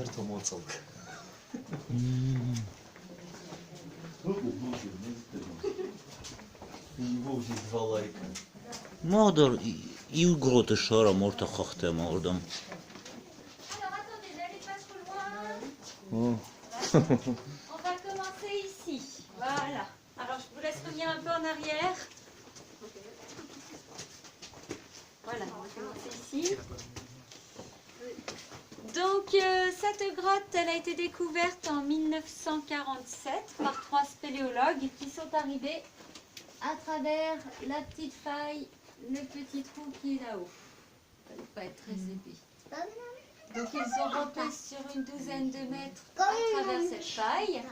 Karta mocałka. Вовсе два лайка. Модер и угроты шара может хахтема ордом. Alors attendez, n'allez pas trop loin. О, On va commencer ici. Voilà. Alors je vous laisse revenir un peu en arrière. Voilà, on va commencer ici. Donc cette grotte, elle a été découverte en 1947 par 3 spéléologues qui sont arrivés à travers la petite faille, le petit trou qui est là-haut. Ça ne doit pas être très épais. Donc ils ont rampé sur une douzaine de mètres à travers cette faille.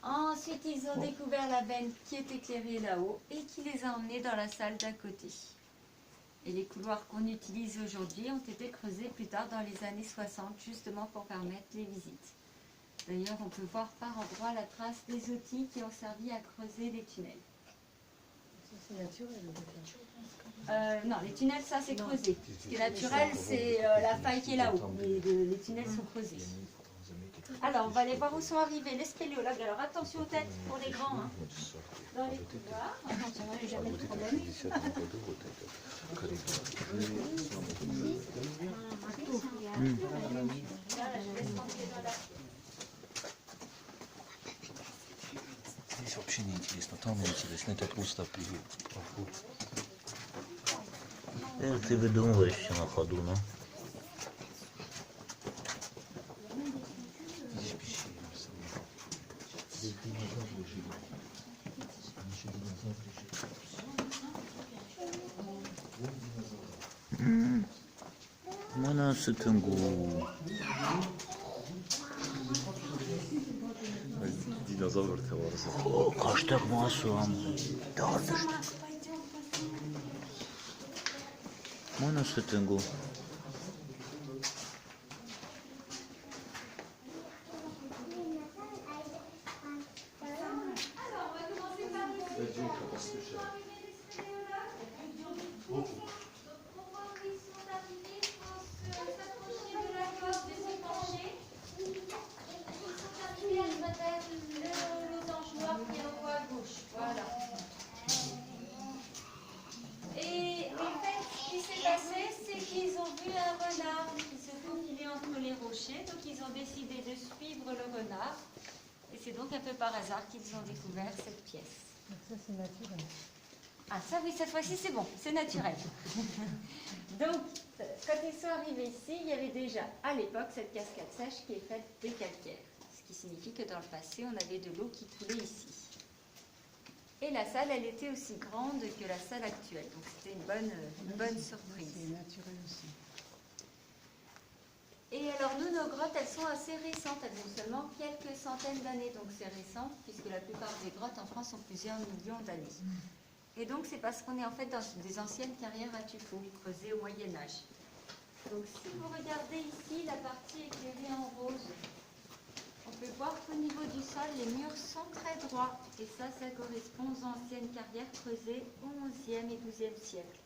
Ensuite ils ont découvert la veine qui est éclairée là-haut et qui les a emmenés dans la salle d'à côté. Et les couloirs qu'on utilise aujourd'hui ont été creusés plus tard dans les années 60 justement pour permettre les visites. D'ailleurs on peut voir par endroits la trace des outils qui ont servi à creuser les tunnels. C'est naturel. Non, les tunnels, ça c'est creusé. Ce qui est naturel, c'est la faille qui est là-haut. Mais les tunnels sont creusés. Alors, on va aller voir où sont arrivés les spéléologues. Alors, attention aux têtes pour les grands. Hein. Dans les couloirs. Attention, il n'y a jamais de problème. Voilà, je laisse rentrer dans la... Здесь вообще не интересно, там интересно, это просто привет. ты выдумываешь все на ходу, ну. Здесь пещера. Здесь динозавры жили. Еще динозавры жили. Mana sütüngü. Динозавр товарищ. O kaçtak masu am. Dağıtış. Mana sütüngü. Et en fait, ce qui s'est passé, c'est qu'ils ont vu un renard qui se faufilait entre les rochers, donc ils ont décidé de suivre le renard. Et c'est donc un peu par hasard qu'ils ont découvert cette pièce. Donc ça, c'est naturel. Ah ça oui, cette fois-ci c'est bon, c'est naturel. Donc, quand ils sont arrivés ici, il y avait déjà à l'époque cette cascade sèche qui est faite de calcaire. Ce qui signifie que dans le passé, on avait de l'eau qui coulait ici. Et la salle, elle était aussi grande que la salle actuelle. Donc c'était une bonne surprise. C'est naturel aussi. Et alors nous, nos grottes, elles sont assez récentes. Elles ont seulement quelques centaines d'années. Donc c'est récent, puisque la plupart des grottes en France ont plusieurs millions d'années. Et donc c'est parce qu'on est en fait dans des anciennes carrières à tuffeau, creusées au Moyen-Âge. Donc si vous regardez ici la partie éclairée en rose, on peut voir qu'au niveau du sol, les murs sont très droits. Et ça correspond aux anciennes carrières creusées au XIe et XIIe siècle.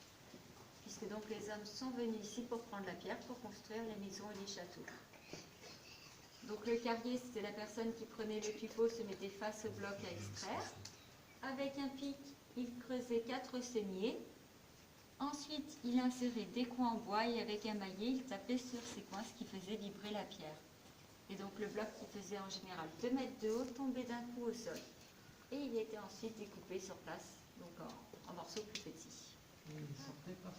Puisque donc les hommes sont venus ici pour prendre la pierre, pour construire les maisons et les châteaux. Donc le carrier, c'était la personne qui prenait le tuffeau, se mettait face au bloc à extraire. Avec un pic, il creusait 4 saignées. Ensuite, il insérait des coins en bois et avec un maillet, il tapait sur ces coins, ce qui faisait vibrer la pierre. Et donc le bloc qui faisait en général 2 mètres de haut tombait d'un coup au sol. Et il était ensuite découpé sur place, donc en morceaux plus petits. Il sortait par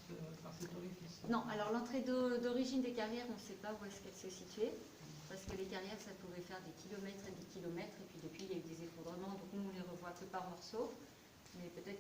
cet orifice. Non, alors l'entrée d'origine des carrières, on ne sait pas où est-ce qu'elle se situait, parce que les carrières, ça pouvait faire des kilomètres et des kilomètres, et puis depuis, il y a eu des effondrements, donc nous, on les revoit que par morceaux, mais peut-être